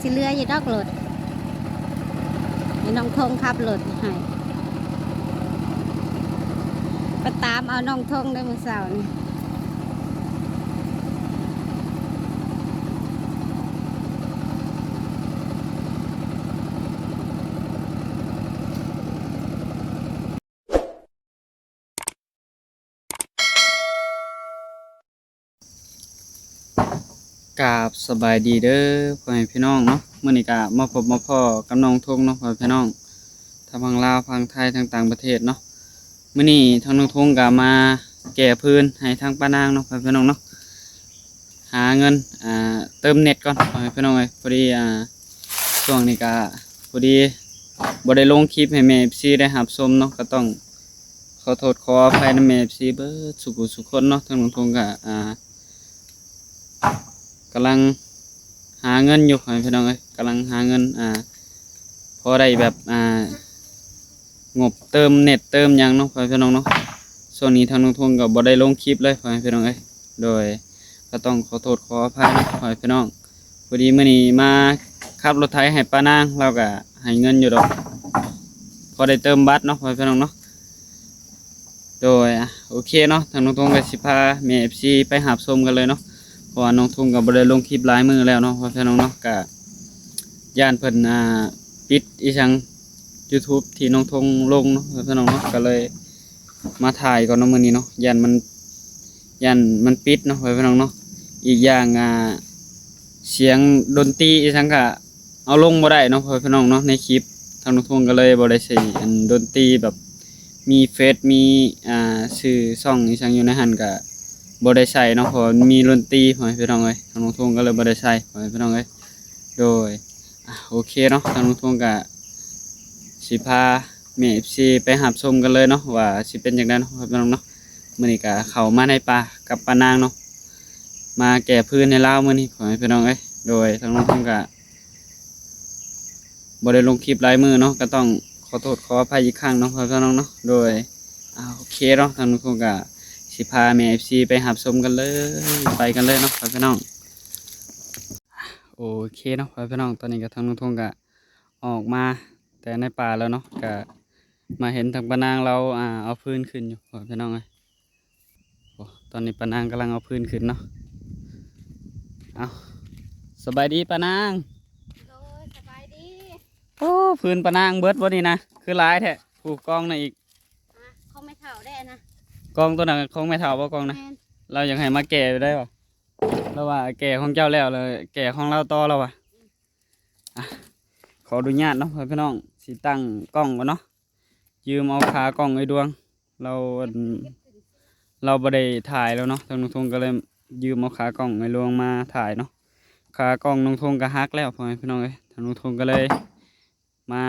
สิเรืออยู่ดอกรถให้น้องทงขับรถให้ไปตามเอาน้องทงได้มื้อเช้านี่กราบสบายดีเด้อพ่อแม่พี่น้องเนาะมื้อนี้ก็มาพบมาพ้อกับน้องทงเนาะพ่อแม่พี่น้องทั้งฝั่งลาวฝั่งไทยทั้งต่างประเทศเนาะมื้อนี้ทางน้องทงก็มาแก้พื้นให้ทางป้านางเนาะพ่อแม่พี่น้องเนาะหาเงินเติมเน็ตก่อนพ่อแม่พี่น้องเอ้ยพอดีช่วงนี้ก็พอดีบ่ได้ลงคลิปให้แม่ FC ได้รับชมเนาะก็ต้องขอโทษขออภัยนำแม่ FC เบิดสุขสุขคนเนาะทางน้องทงก็กำลังหาเงินอยู่พี่น้องเอ้ยกำลังหาเงินพอได้แบบงบเติมเน็ตเติมหยังเนาะพี่น้องเนาะช่วงนี้ทางน้องทงก็บ่ได้ลงคลิปเลยพี่น้องเอ้ยโดยก็ต้องขอโทษขออภัยนะพี่น้องพอดีมื้อนี้มาขับรถไถให้ป้านางเราก็ให้เงินอยู่ดอกพอได้เติมบัตรเนาะพี่น้องเนาะโดยโอเคเนาะทางน้องทงก็สิพาแม่ FC ไปหาชมกันเลยเนาะเพราะว่าน้องทุ่งกับบริลงคลิปหลายมือแล้วเนาะเพราะฉะนั้นเนาะกะย่านเพิ่นปิดอีสัง YouTube ที่น้องทุ่งลงเนาะเพราะฉะนั้นเนาะก็เลยมาถ่ายก่อนเนาะมื้อนี้เนาะย่านมันปิดเนาะเพราะฉะนั้นเนาะอีกอย่างเสียงดนตรีอีสังก็เอาลงบ่ได้เนาะเพราะฉะนั้นเนาะในคลิปทางน้องทุ่งก็เลยบ่ได้ใช้ดนตรีแบบมีเฟซมีชื่อช่องอีสังอยู่ในหันก็บ่ได้ใส่เนาะเพราะมีดนตรีพ่อพี่น้องเอ้ยทางน้องทุ่งก็เลยบ่ได้ใส่พ่อพี่น้องเอ้ยโดยโอเคเนาะทางน้องทุ่งก็สิพาแม่ FC ไปหาชมกันเลยเนาะว่าสิเป็นจังได๋เนาะพ่อพี่น้องเนาะมื้อนี้ก็เข้ามาในป่ากับป้านางเนาะมาแก้พื้นให้ลาวมื้อนี้พ่อพี่น้องเอ้ยโดยทางน้องทุ่งก็บ่ได้ลงคลิปหลายมื้อเนาะก็ต้องขอโทษขออภัยอีกครั้งเนาะพ่อพี่น้องเนาะโดยโอเคเนาะทางน้องทุ่งก็สิพาแม่ FC ไปหับชมกันเลยไปกันเลยเนาะพี่น้องโอเคเนาะพี่น้องตอนนี้ก็ทางน้องทงก็ออกมาแต่ในป่าแล้วเนาะก็มาเห็นทางปานางเราเอาพื้นขึ้นอยู่พี่น้องเลยโอ้ตอนนี้ปานางกำลังเอาพื้นขึ้นเนาะเอาสบายดีปานางโดยสบายดีโอ้พื้นปานางเบิดบ่นี่นะคือหลายแท้ผูกกองน่ะอีกเขาไม่เท่าได้นะกองตัวนั้นคงไม่เท่าบ่กองนะเราอยากให้มาแก่ได้ป่ะเราว่าแก่ของเจ้าแล้วเลยแก่ของเราต่อเราว่ะขออนุญาตเนาะพี่น้องสิตั้งกล้องก่อนเนาะยืมเอาขากล้องไอ้ดวงเราบ่ได้ถ่ายแล้วเนาะทางนุ่งทงก็เลยยืมเอาขากล้องไอ้ดวงมาถ่ายเนาะขากล้องนุ่งทงก็ฮักแล้วพี่น้องเอ้ยทางนุ่งทงก็เลยมา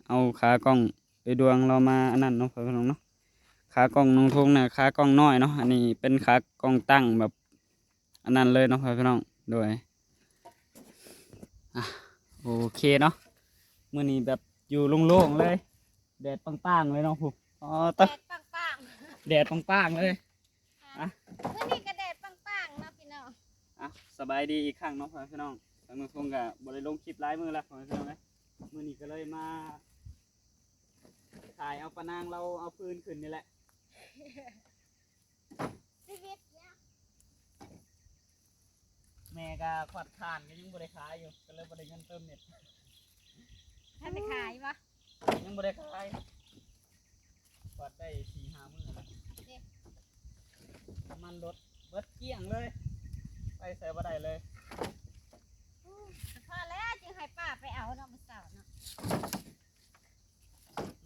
เอาขากล้องไอ้ดวงเรามาอันนั้นเนาะพี่น้องเนาะขากล้องนุ่งทงเนี่ยขากล้องน้อยเนาะอันนี้เป็นขากล้องตั้งแบบอันนั้นเลยเนาะพี่น้องโดยโอเคเนาะมื้อนี้แบบอยู่โล่งๆเลยแดดปังๆเลยเนาะผมแดดปังแดดปังๆเลยมื้อนี้ก็แดดปังๆเนาะพี่น้องสบายดีอีกครั้งเนาะพี่น้องทางเมืองทงก็บ่ได้ลงคลิปหลายมื้อแล้วพี่น้องเอ้ยมื้อนี้ก็เลยมาถ่ายเอาปะนางเราเอาพื้นขึ้นนี่แหละชีวิตเนี่ยแม่ก็ขวัดขานก็ยังบ่ได้ขายอยู่ก็เลยบ่ได้เงินเติมเน็ตให้ไปขายวะยังบ่ได้ขายขวัดได้ 4-5 มื้อแล้วน้ำมันรถเบิดเกลี้ยงเลยไปใส่บ่ได้เลยพอแล้วจึงให้ป้าไปเอาเนาะมื้อเช้าเนาะ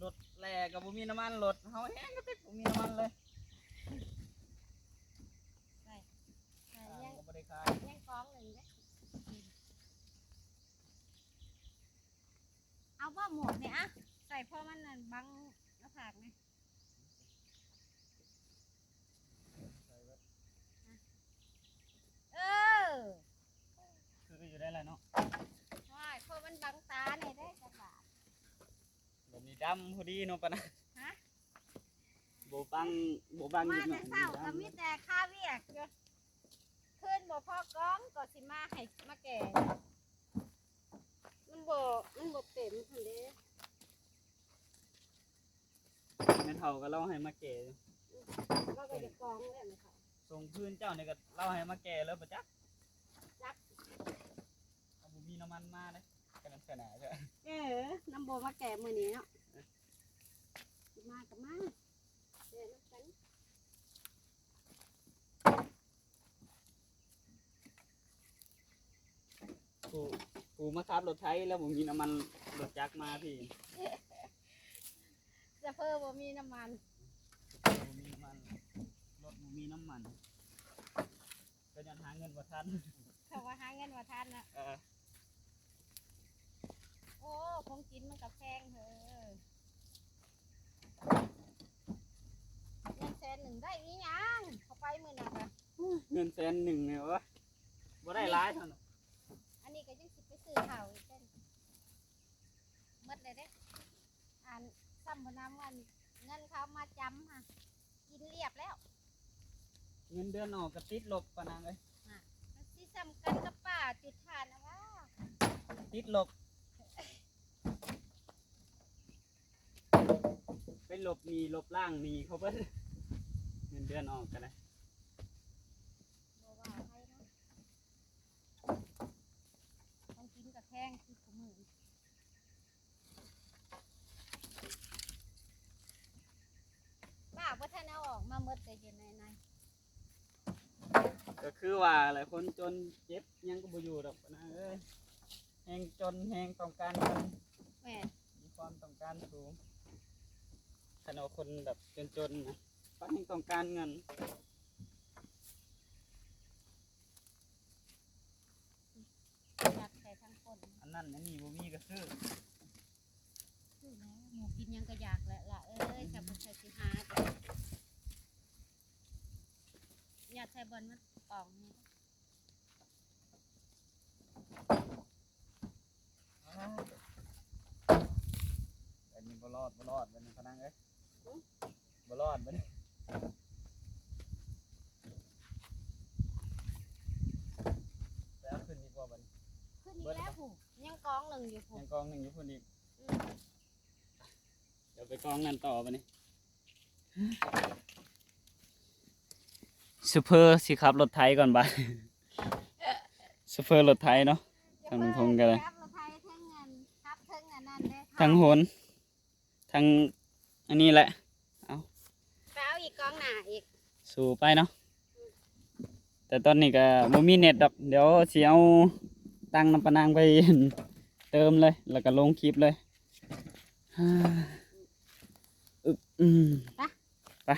รถแล่ก็บ่มีน้ำมันรถเฮาแห้งก็ติดบ่มีน้ำมันเลยยังบ่ได้ขายยังกองหนึ่งเด้เอาบ่หมวกเนี่ยใส่พอมันนั่นบังหน้าผากไงคืออยู่ได้แล้วเนาะใช่พอมันบังตาเนี่ยได้จังหวะแบบนี้ดำพอดีเนาะปะนะโบบังมาแต่เศร้าก็มีแต่ข้าเวียกอยู่ขึ้นบ่พอกองก็สิมาให้มาแก่ ฒ่าก็เล่าให้มาแก่ เราก็จะกองแล้วไม่เท่า ส่งพื้นเจ้านี่ก็เล่าให้มาแก่แล้วปะจ๊ะเอาบุมีน้ำมันมาเลยกันขนาดใช่ น้ำโบมาแก่มือนี้เนาะมากับมาเดี๋ยวกัน กูมาขับรถไถแล้วผมมีน้ำมันรถจักรมาพี่ จะเพิ่มบ่มีน้ำมัน ผมมีน้ำมันรถผมมีน้ำมันก็ยังหาเงินบ่ทัน เขาว่าหาเงินมาทันนะ โอ้ของกินมันกับแพงเถอะเงิน100,000ได้อีหยังเขาไปมื้อนั้นน่ะ เงิน100,000เนี่ยวะบ่ได้หลายเท่านั้น อันนี้ก็ยังสิไปซื้อข้าวอีกเต้นหมดเลยเด้อ่านซ้ำบ่นำวันเงินเขามาจำค่ะกินเรียบแล้ว เงินเดือนออกก็ติดลบปะนางเอ้ย มันสิสำคัญกับป้าจุดทานนะว่า ติดลบไปลบหนีลบล่างหนีเขาเพิ่นเงินเดือนออกกันเลย บ่ว่าใครเนาะต้องกินกับแพงคือขมือป้าบ่ทันเอาออกมาหมดแต่อยู่ใน ก็คือว่าหลายคนจนเจ็บยังก็บ่อยู่ดอกปะนางเอ้ยแหงจนแหงต้องการเงิน แม่ มีความต้องการสูงขณะคนแบบจนๆนะเขาแหงต้องการเงิน อยากใส่ทั้งคน อันนั้นอันนี้บ่มีก็ซื้อ คือแล้วหมูกินยังก็อยากแหละล่ะเอ้ยจะบ่ใส่สิหาจ้ะอยากใส่บอลมันป่องนี่ อันนี้บ่รอดบัดนี้พะนังเอ้ยบ่รอดบัดนี้แล้วขึ้นอีกว่าบัดนี้ ขึ้นอีกแล้วผู้ยังกองหนึ่งอยู่ผู้ ยังกองหนึ่งอยู่พุ่นอีกเดี๋ยวไปกองนั่นต่อบัดนี้ซูเปอร์สิขับรถไถก่อนบัดซูเปอร์รถไถเนาะ ทางทงกันเลย ครับรถไทยทั้งเงินครับทั้งอันนั้นเลย ทั้งโหนทั้งอันนี้แหละ ไปเอาอีกกองหน้าอีก สู่ไปเนาะแต่ตอนนี้ก็บ่มีเน็ตดอกเดี๋ยวสิเอาตั้งน้ำปะนางไป เติมเลยแล้วก็ลงคลิปเลย ฮ่าอึบ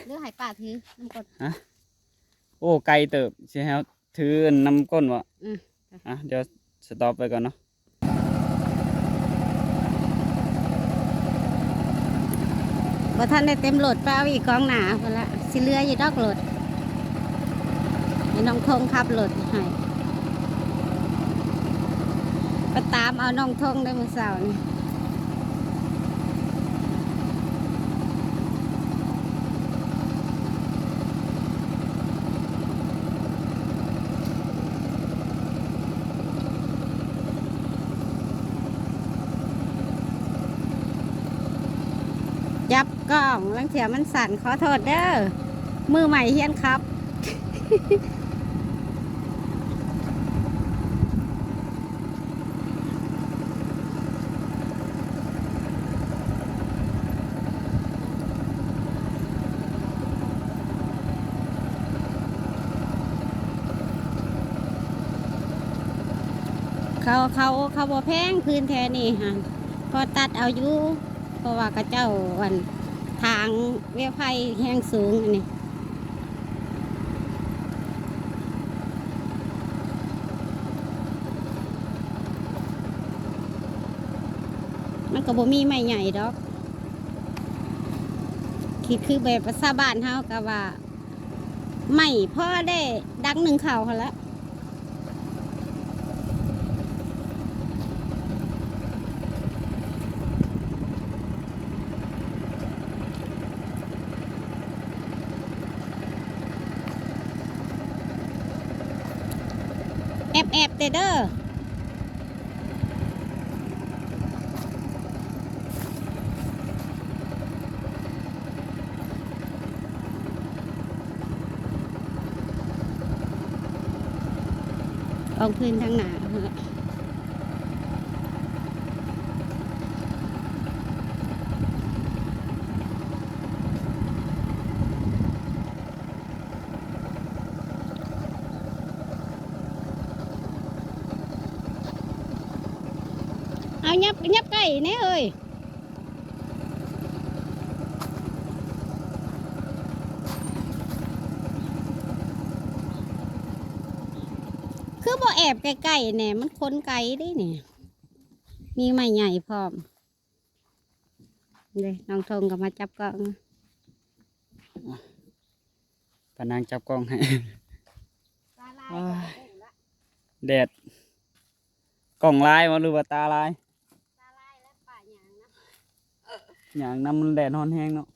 หรือให้ป้าถือน้ำกด โอ้ไกลเติบสิให้เอาถือน้ำก้นวะ ไป เดี๋ยวสต็อปไปก่อนเนาะ บ่ทันได้เต็มโหลดไปเอาอีกกองหน้าพุ่นละสิเหลืออยู่ดอกโหลดให้น้องทงขับโหลดให้ไปตามเอาน้องทงได้มื้อเช้านี่จับกล้องลังเถียมันสั่นขอโทษเด้อมือใหม่เฮียนครับ เขาบ่แพงพื้นแทนี่ฮะพอตัดเอาอยู่เพราะว่ากระเจ้าวันทางเวียไผ่แห้งสูงอันนี้มันก็บ่มีไม้ใหญ่ดอกคิดคือแบบภาษาบ้านเฮาก็ว่าไม่พอได้ดังหนึ่งเข่าหั่นละแอบเด้อ องพื้นทางหน้าเอายับใกล้แน่เฮ้ยคือบ่แอบใกล้ๆเนี่ยมันคนไกลได้เนี่ยมีไม้ใหญ่พร้อมเลยน้องทงก็มาจับกล้อง ปานางจับกล้องให้ ตาลายก็เด้งละ แดดกล้องลายบ่หรือว่าตาลาย ตาลายและป่าหยางนะ อย่างน้ำมันแดดร้อนแห้งเนาะ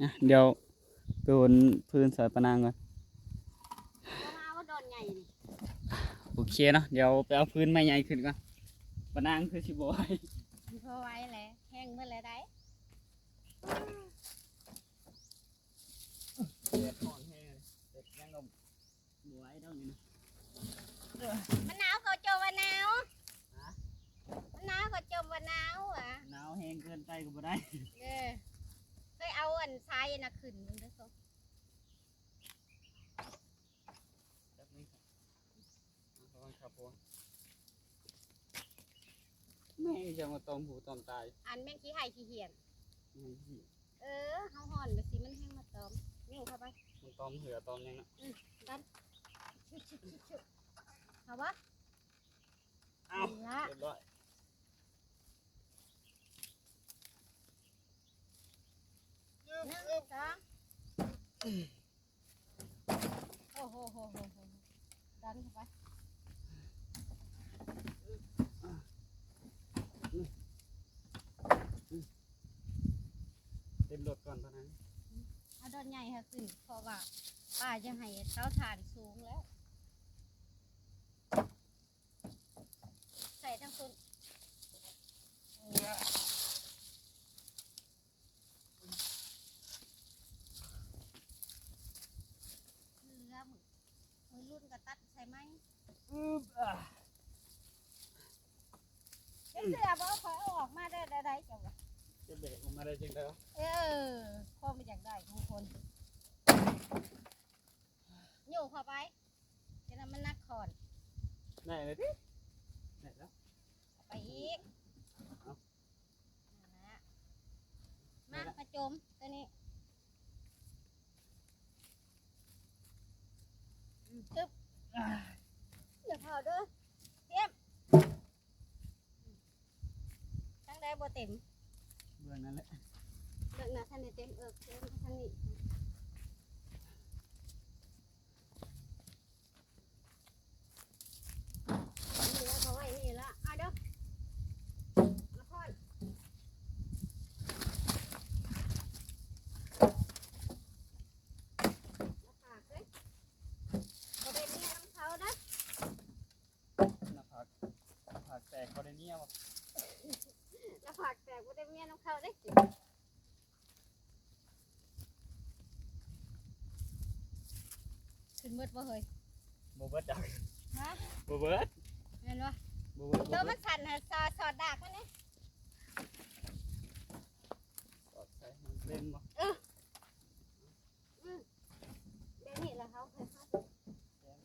อ่ะเดี๋ยวไปบนพื้นสอยปานางก่อน เอาโดนใหญ่นี่ โอเคเนาะเดี๋ยวไปเอาพื้นไม้ใหญ่ขึ้นก่อนปานางคือสิบ่ไหว พอไว้แหละแห้งเมื่อไรได้ แดดร้อนแห้งเด็กยังก็บ่ไหวเท่านี้นะ มะนาวเขาจมมะนาวมะนาวเขาจมมะนาวอ่ะ หนาวแห้งเกินไปก็บ่ได้ เคยเอาอันทรายน่ะขึ้นมึงเด้อเขา แป๊บนึงครับระวังครับผมแม่งจะมาตอมหูตอมตาย อันแม่งขี้ไห่ขี้เหียน แม่งสิ เฮาห่อนไปสิมันแห้งมาตอมนิ่งเข้าไป มันตอมเหือตอมยังเนาะ ดันชุบเอาวะ อ้าว ละ เรียบร้อย 1 2โอ้โหดันเข้าไป เต็มรถก่อนเท่านั้น เอาดอนใหญ่ค่ะขึ้นเพราะว่าป้าจะให้เต้าถ่านสูงแล้ว ใส่ทั้งคนเรือมือรุ่นกระตัดใส่ไหมเสือบ่ขอเอาออกมาได้ได้จังวะ จะเบรกออกมาได้จริงแล้ว พ่อไม่อยากได้ทุกคนโยกเข้าไปจะนำมันนักขอน ไหนเลยดิไหนแล้ว เอาไปอีกนั่นนะมาประจมตัวนี้ตึ๊บอย่าเผาเด้อเตรียมทั้งได้บ่เต็ม เบื้องนั้นแหละ เลิกนะท่านได้เต็มเต็มท่านนี้นี่แล้วเขาไว้นี่ละเอาเด้อมาพ่อนมาฝากเลยบ่เป็นเมียน้ำเขานะ หน้าผากแตกเขาได้เนี่ยวะ แล้วฝากแต่บ่ได้เมียน้ำเขาได้สิขึ้นมืดบ่เฮ้ย โบเบิร์ตจัก ฮะ โบเบิร์ต เห็นบ่ โบเบิร์ต ตัวมันสั่นฮะสอดดากมันนี่ สอดใส่มันเล่นบ่ เดี๋ยวนี้ละเขาเคยเข้า แซม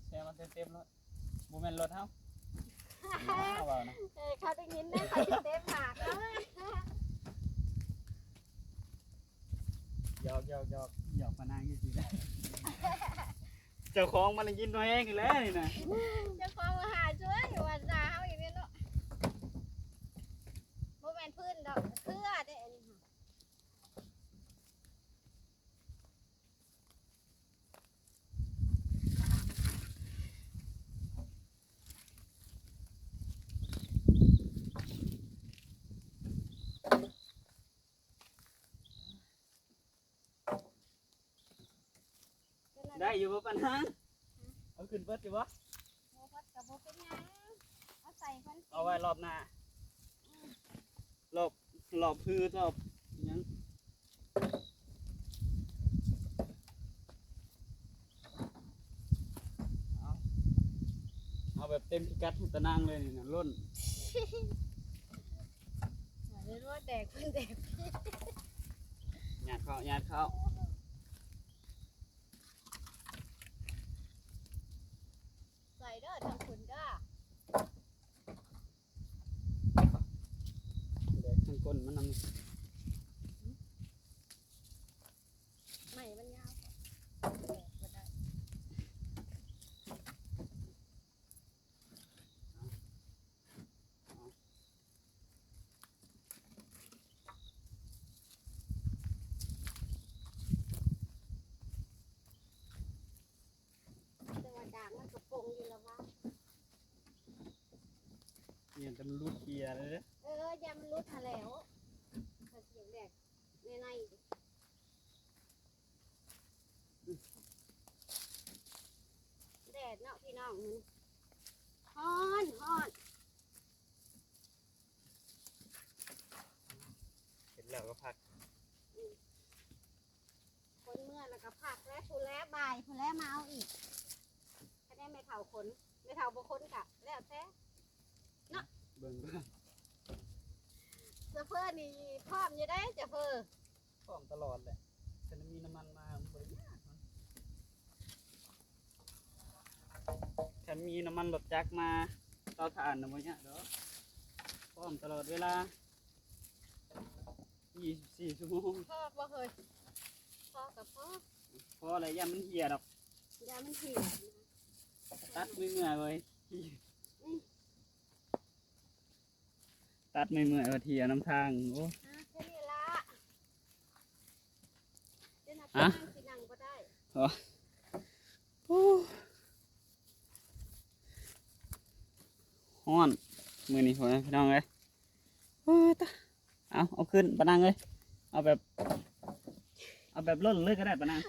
แซมมันเต็มแล้วโมเมนต์รถเฮาเอาเปล่านะ เขาได้ยินได้เขาจะเต็มปากแล้ว หยอกปานางอยู่สิได้เจ้าของมันยินตัวเองอีกแล้วนี่นะ จะความมาหาช่วยอยู่วันดาเขาอย่างนี้เนาะโมเมนต์พื้นดอกเครือได้อันนี้ค่ะได้อยู่บ่ปานางเอาขึ้นเบิดอยู่บ่ โมพัดกับโมเป็นยังเอาใส่ฟัน เอาไว้รอบหน้ารอบ หลอบพืชหลอบหยังเอาแบบเต็มพิกัดให้ตะนางเลยนี่นะล้น เรียกว่าแดกมันแดก หยาดเข้า ใส่เด้อทางคุณเด้อ เดี๋ยวข้างก้นมันนำ ไม่มันยาวแดกบ่ได้แต่ว่าด่างมันกระโปรงอยู่แล้ววะ เนี่ยจะมันรูดเกียร์เลยเด้อ อย่ามันรุดหาแล้วถ้าเสียงแดกในดิแดดเนาะพี่น้องมันฮ้อน เห็นแล้วก็พัก คนเมื่อแล้วก็ผักและทุแล้วบ่ายทุแล้วมาเอาอีกถ้าได้ไม่เท่าคนไม่เท่าบางคนกะแล้วแต่ เบิ่งด้วย เสื้อเพื่อนี่พร้อมอยู่ได้เสื้อเพื่อ พร้อมตลอดแหละแต่มีน้ำมันมาบริยากมันแค่มีน้ำมันรถจักรมาเตาถ่านนะบ่เนี่ยเด้อพร้อมตลอดเวลา24 ชั่วโมง พ่อบ่เคยพ่อกับพ่อ พออะไรย่ามันเหี่ยดอก ยามันเหี่ยว ตัดไม่เมื่อยเลยตัดไม่เมื่อยว่าเหี่ยน้ำทางโอ้ แค่นี้ละเดี๋ยวนับ อะ สินั่งก็ได้ ฮ้อนมือนี้พอพี่น้องเลยโอ้ตะเอาขึ้นปะนังเลยเอาแบบล้นเลยก็ได้ปะนัง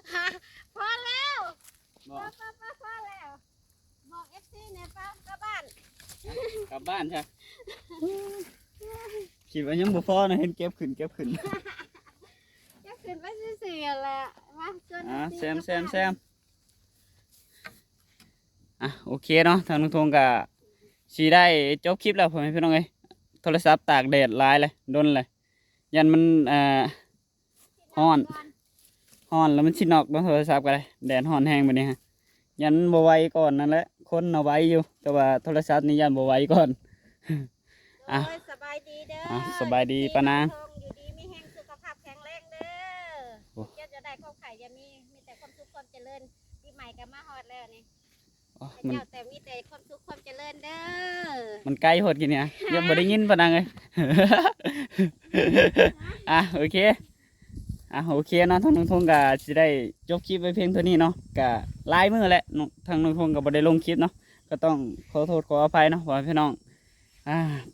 พอแล้ว บอก พอแล้วบอกเอฟซีเนี่ยป้ากลับบ้าน กลับบ้านใช่คิดว่ายังบ่พอนะเห็นเก็บขึ้น จะขึ้นไปซื่อๆแหละมาจน แซมโอเคเนาะทางลุงทงก็สีได้จบคลิปแล้วพ่อแม่พี่น้องเอ้ยโทรศัพท์ตากแดดหลายเลยโดนเลยยันมันฮ้อนแล้วมันชินอกเนาะโทรศัพท์ก็ได้แดดฮ้อนแห้งแบบนี้ฮะยันบ่ไหวก่อนนั่นแหละคนเอาไหวอยู่แต่ว่าโทรศัพท์นี่ยันบ่ไหวก่อน อ่ะ โดยสบายดีเด้อ สบายดีปะนาง อยู่ดีมีแห้งสุขภาพแข็งแรงเด้อเจ้าจะได้ความไข่จะมีแต่ความสุขความเจริญปีใหม่ก็มาฮอดแล้วนี่ อ๋อ ให้ มัน เจ้าแต่มีแต่ความสุขความเจริญเด้อ มันไกลโหดกินเนี่ยยังบ่ได้ยินปะนังเลย โอเคโอเคเนาะทางลุงทงก็สิได้จบคลิปไว้เพียงเท่านี้เนาะก็หลายมื้อแหละทางลุงทงก็บ่ได้ลงคลิปเนาะก็ต้องขอโทษขออภัยเนาะว่าพี่น้อง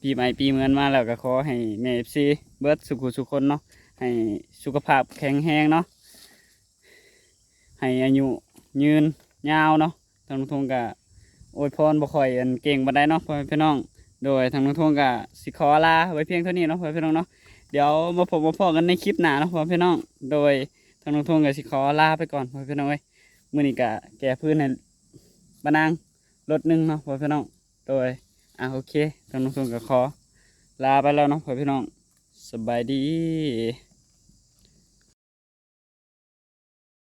ปีใหม่ปีเมือนมาแล้วก็ขอให้แม่ FC เบิดสุขสุขคนเนาะให้สุขภาพแข็งแรงเนาะให้อายุยืนยาวเนาะทางลุงทงก็อวยพรบ่ค่อยอันเก่งปานใดเนาะพ่อแม่พี่น้องโดยทางลุงทงก็สิขอลาไว้เพียงเท่านี้เนาะพ่อแม่พี่น้องเนาะเดี๋ยวมาพบมาพอกันในคลิปหน้าเนาะพ่อแม่พี่น้องโดยทางลุงทงก็สิขอลาไปก่อนพ่อแม่พี่น้องเอ้ยมื้อนี้ก็แก้พื้นให้ปะนางรถหนึงเนาะพ่อแม่พี่น้องโดยโอเคทางลุงทงก็ขอลาไปแล้วเนาะพ่อแม่พี่น้องสบายดี